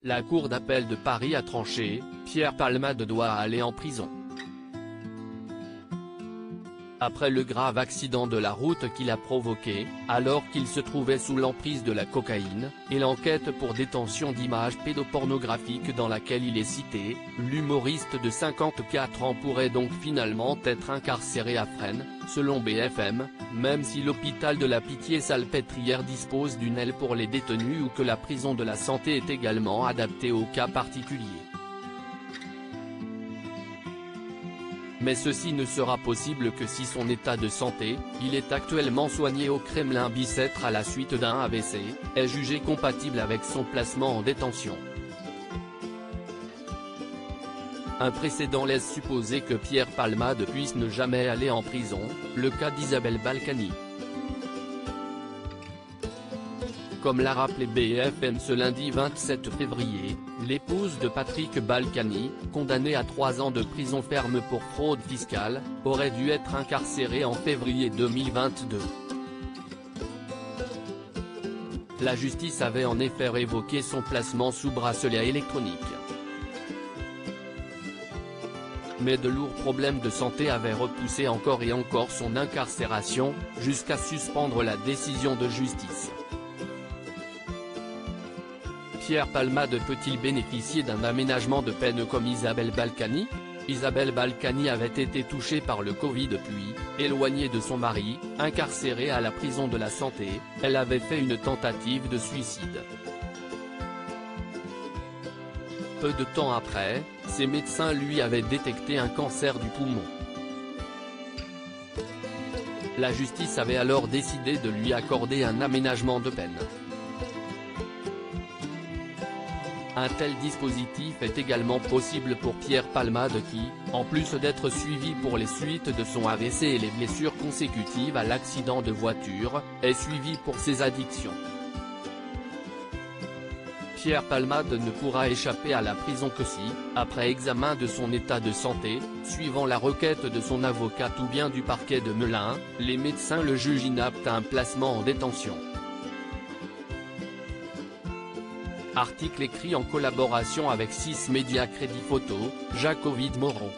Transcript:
La Cour d'appel de Paris a tranché, Pierre Palmade doit aller en prison. Après le grave accident de la route qu'il a provoqué, alors qu'il se trouvait sous l'emprise de la cocaïne, et l'enquête pour détention d'images pédopornographiques dans laquelle il est cité, l'humoriste de 54 ans pourrait donc finalement être incarcéré à Fresnes, selon BFM, même si l'hôpital de la Pitié-Salpêtrière dispose d'une aile pour les détenus ou que la prison de la Santé est également adaptée aux cas particuliers. Mais ceci ne sera possible que si son état de santé, il est actuellement soigné au Kremlin-Bicêtre à la suite d'un AVC, est jugé compatible avec son placement en détention. Un précédent laisse supposer que Pierre Palmade puisse ne jamais aller en prison, le cas d'Isabelle Balkany. Comme l'a rappelé BFM ce lundi 27 février, l'épouse de Patrick Balkany, condamnée à 3 ans de prison ferme pour fraude fiscale, aurait dû être incarcérée en février 2022. La justice avait en effet révoqué son placement sous bracelet électronique. Mais de lourds problèmes de santé avaient repoussé encore et encore son incarcération, jusqu'à suspendre la décision de justice. Pierre Palmade peut-il bénéficier d'un aménagement de peine comme Isabelle Balkany? Isabelle Balkany avait été touchée par le Covid puis, éloignée de son mari, incarcérée à la prison de la Santé, elle avait fait une tentative de suicide. Peu de temps après, ses médecins lui avaient détecté un cancer du poumon. La justice avait alors décidé de lui accorder un aménagement de peine. Un tel dispositif est également possible pour Pierre Palmade qui, en plus d'être suivi pour les suites de son AVC et les blessures consécutives à l'accident de voiture, est suivi pour ses addictions. Pierre Palmade ne pourra échapper à la prison que si, après examen de son état de santé, suivant la requête de son avocate ou bien du parquet de Melun, les médecins le jugent inapte à un placement en détention. Article écrit en collaboration avec 6 Médias Crédit Photo, Jacques Ovid Moreau.